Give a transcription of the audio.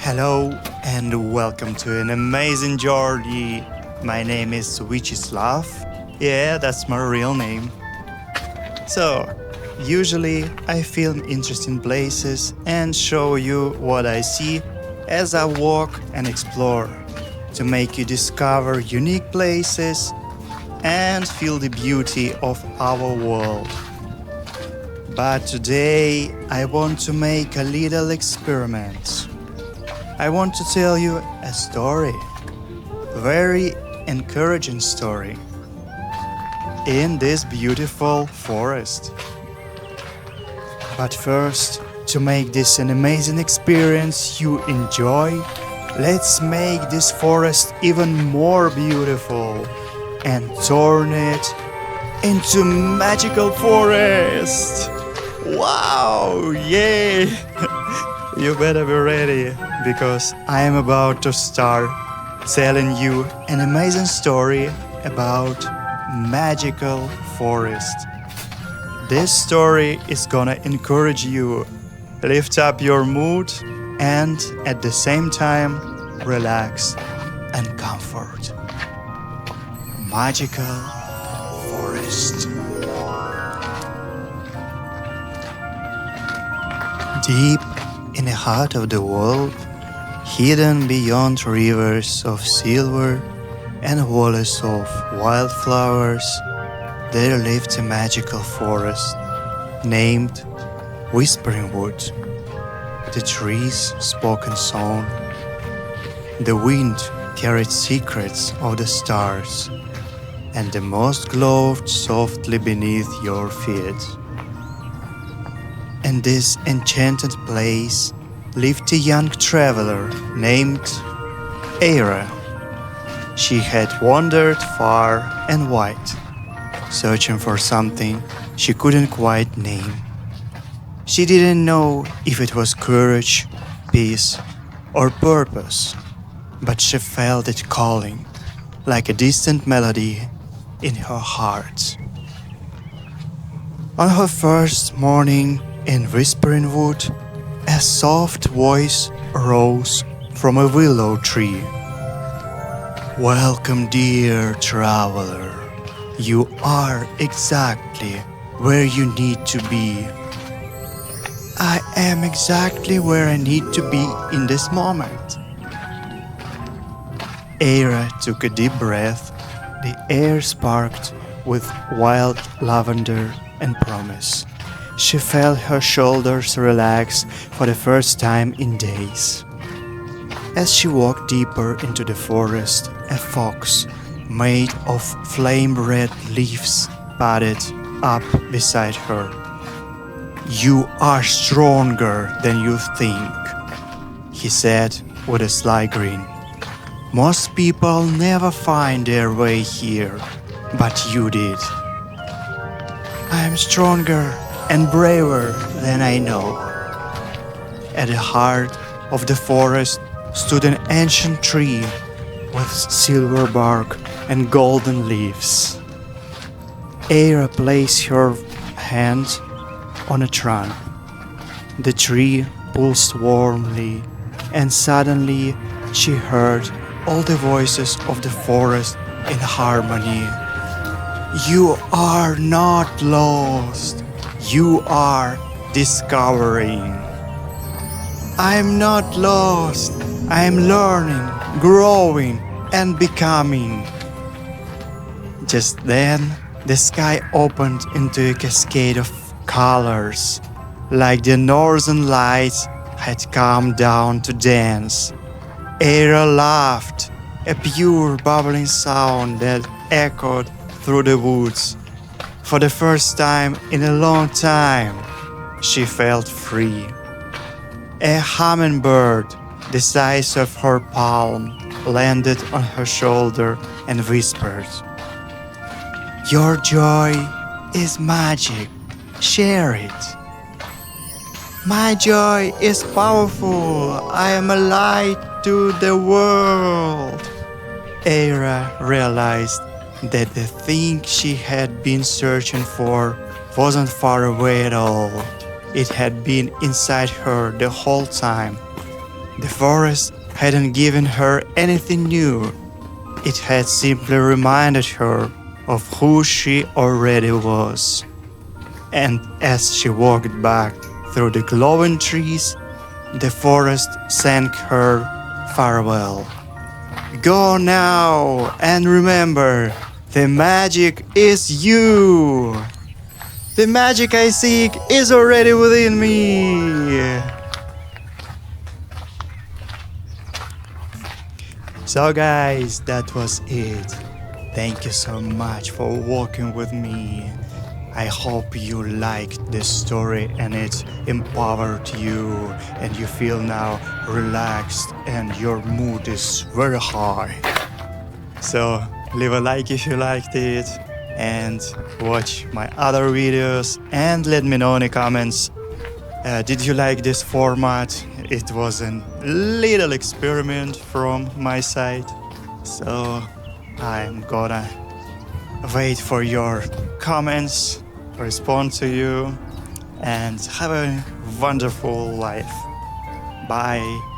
Hello and welcome to an amazing journey. My name is Vyacheslav. Yeah, that's my real name. So, usually I film interesting places and show you what I see as I walk and explore to make you discover unique places and feel the beauty of our world. But today I want to make a little experiment. I want to tell you a story, very encouraging story, in this beautiful forest. But first, to make this an amazing experience you enjoy, let's make this forest even more beautiful and turn it into magical forest. Wow, yay! You better be ready, because I am about to start telling you an amazing story about magical forest. This story is gonna encourage you, lift up your mood, and at the same time relax and comfort. Magical forest. Deep in the heart of the world, hidden beyond rivers of silver and valleys of wildflowers, there lived a magical forest named Whispering Wood. The trees spoke in song. The wind carried secrets of the stars, and the moss glowed softly beneath your feet. In this enchanted place lived a young traveler named Eira. She had wandered far and wide, searching for something she couldn't quite name. She didn't know if it was courage, peace, or purpose, but she felt it calling, like a distant melody in her heart. On her first morning in Whispering Wood, a soft voice rose from a willow tree. "Welcome, dear traveler. You are exactly where you need to be." "I am exactly where I need to be in this moment." Eira took a deep breath. The air sparkled with wild lavender and promise. She felt her shoulders relax for the first time in days. As she walked deeper into the forest, a fox made of flame-red leaves padded up beside her. "You are stronger than you think," he said with a sly grin. "Most people never find their way here, but you did." "I am stronger and braver than I know." At the heart of the forest stood an ancient tree with silver bark and golden leaves. Eira placed her hand on a trunk. The tree pulsed warmly, and suddenly she heard all the voices of the forest in harmony. "You are not lost. You are discovering." "I am not lost. I am learning, growing, and becoming." Just then, the sky opened into a cascade of colors, like the northern lights had come down to dance. Eira laughed, a pure bubbling sound that echoed through the woods. For the first time in a long time, she felt free. A hummingbird, the size of her palm, landed on her shoulder and whispered, "Your joy is magic. Share it." "My joy is powerful. I am a light to the world." Eira realized that the thing she had been searching for wasn't far away at all. It had been inside her the whole time. The forest hadn't given her anything new. It had simply reminded her of who she already was. And as she walked back through the glowing trees, the forest sang her farewell. Go now, and remember, the magic is you! The magic I seek is already within me! So guys, that was it. Thank you so much for walking with me. I hope you liked this story and it empowered you and you feel now relaxed and your mood is very high. So leave a like if you liked it and watch my other videos and let me know in the comments. Did you like this format? It was a little experiment from my side. So I'm gonna wait for your comments, respond to you, and have a wonderful life. Bye.